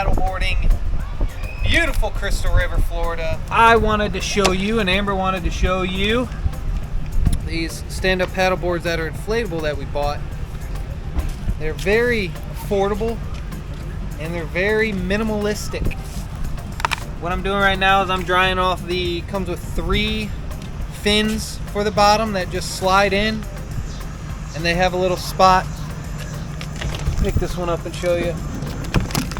paddleboarding. Beautiful Crystal River, Florida. I wanted to show you, and Amber wanted to show you, these stand-up paddleboards that are inflatable that we bought. They're very affordable and they're very minimalistic. What I'm doing right now is I'm drying off comes with 3 fins for the bottom that just slide in, and they have a little spot. Pick this one up and show you.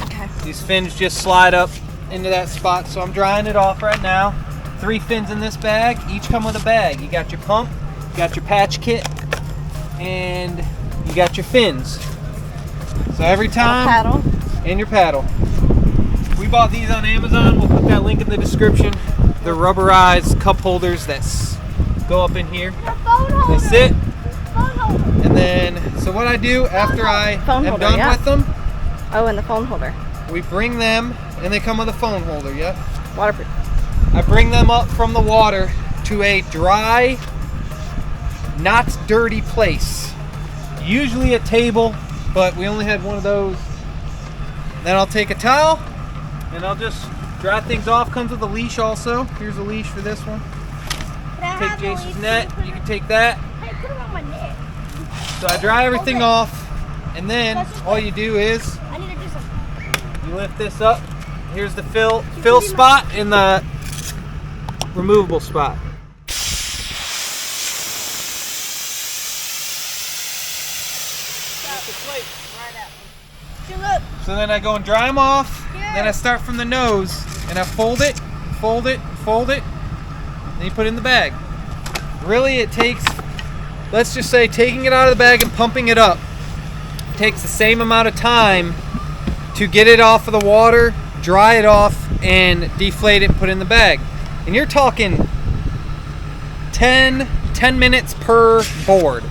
Okay. These fins just slide up into that spot, so I'm drying it off right now. 3 fins in this bag, each come with a bag. You got your pump, you got your patch kit, and you got your fins. So every time, paddle. And your paddle. We bought these on Amazon. We'll put that link in the description. They're rubberized cup holders that go up in here. They sit. And then, so what I do after I am done with them, oh, and the phone holder. we bring them, and they come with a phone holder, yep. Waterproof. I bring them up from the water to a dry, not dirty place. Usually a table, but we only had one of those. Then I'll take a towel, and I'll just dry things off. Comes with a leash also. Here's a leash for this one. Take Jason's net, you can take that. Hey, put it on my neck. So I dry everything off, and then all you do is I need to do something. you lift this up. Here's the fill spot and the removable spot. So then I go and dry them off. Then I start from the nose and I fold it, fold it, fold it. Then you put it in the bag. Really, it takes, let's just say, taking it out of the bag and pumping it up takes the same amount of time to get it off of the water, dry it off, and deflate it and put it in the bag. And you're talking 10 minutes per board.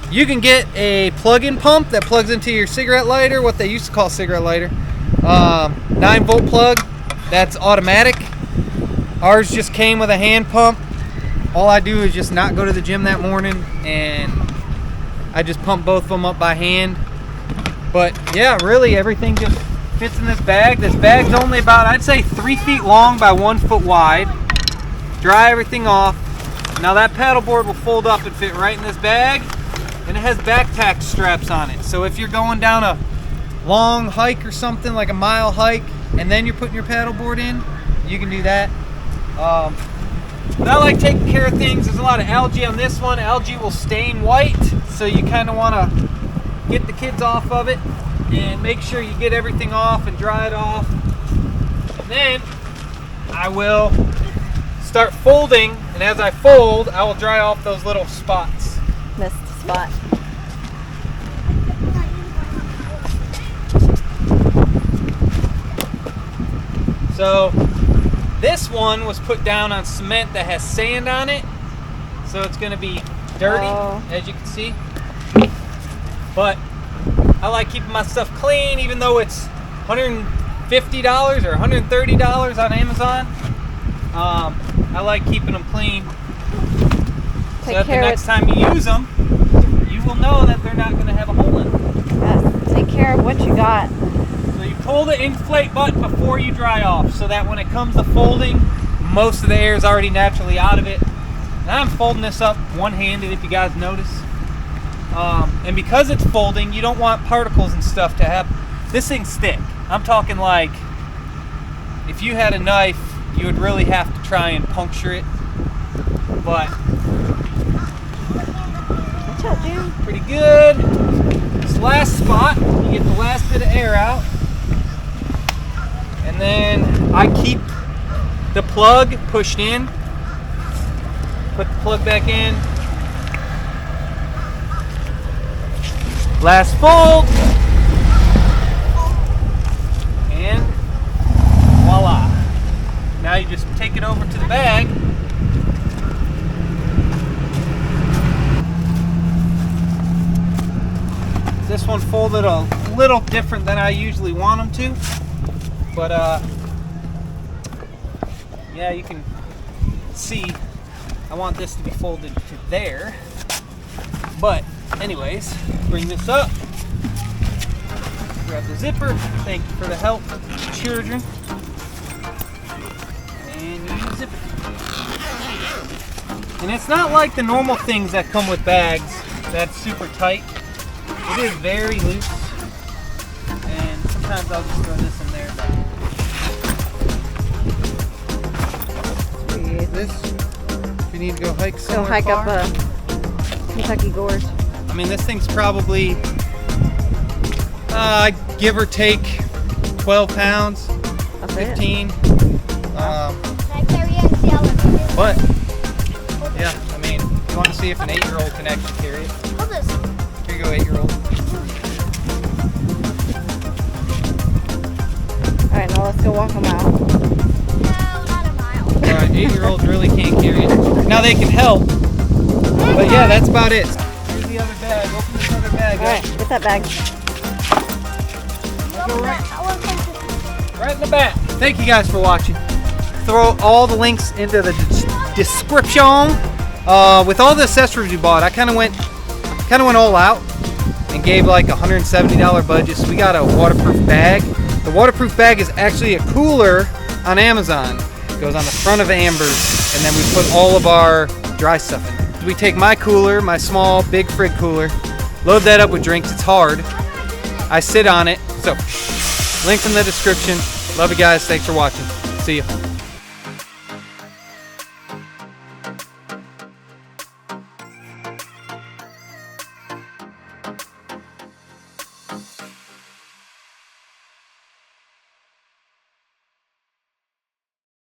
You can get a plug-in pump that plugs into your cigarette lighter, what they used to call cigarette lighter. 9-volt plug, that's automatic. Ours just came with a hand pump. All I do is just not go to the gym that morning, and I just pump both of them up by hand. But yeah, really everything just fits in this bag. This bag's only about, I'd say, 3 feet long by 1 foot wide. Dry everything off. Now that paddleboard will fold up and fit right in this bag. And it has backpack straps on it. So if you're going down a long hike or something, like a mile hike, and then you're putting your paddleboard in, you can do that. But I like taking care of things. There's a lot of algae on this one. Algae will stain white, so you kind of want to get the kids off of it and make sure you get everything off and dry it off. And then I will start folding, and as I fold, I will dry off those little spots. Missed spot. So this one was put down on cement that has sand on it, so it's going to be dirty, as you can see. But I like keeping my stuff clean, even though it's $150 or $130 on Amazon. I like keeping them clean, so that the next time you use them, you will know that they're not going to have a hole in them. Yes, take care of what you got. So you pull the inflate button before you dry off, so that when it comes to folding, most of the air is already naturally out of it. Now I'm folding this up one-handed, if you guys notice. And because it's folding, you don't want particles and stuff to have this thing stick. I'm talking like, if you had a knife, you would really have to try and puncture it. But Watch out, Jim. pretty good. This last spot, you get the last bit of air out. And then I keep the plug pushed in. Put the plug back in. Last fold. And voila. Now you just take it over to the bag. This one folded a little different than I usually want them to. But yeah, you can see I want this to be folded to there. But anyways, bring this up. Grab the zipper. Thank you for the help, children. And you zip it. And it's not like the normal things that come with bags that's super tight. It is very loose. And sometimes I'll just throw this in there. This, if you need to go hike Go somewhere hike far. up Kentucky Gorge. I mean, this thing's probably, give or take, 12 pounds, That's 15. Can I carry it and see how it is? But, yeah, I mean, you want to see if an 8-year-old can actually carry it. Hold this. Here you go, 8-year-old. Alright, now let's go walk a mile. No, not a mile. Alright, 8-year-olds really can't carry it. Now they can help, but yeah, that's about it. Here's the other bag. Open this other bag. Alright, get that bag. Go right in the back. Thank you guys for watching. Throw all the links into the description. With all the accessories we bought, I kind of went all out and gave like $170 budget. So we got a waterproof bag. The waterproof bag is actually a cooler on Amazon. It goes on the front of Amber's, and then we put all of our dry stuff in. We take my cooler, my small, big frig cooler, load that up with drinks. It's hard. I sit on it. So, links in the description. Love you guys. Thanks for watching. See you.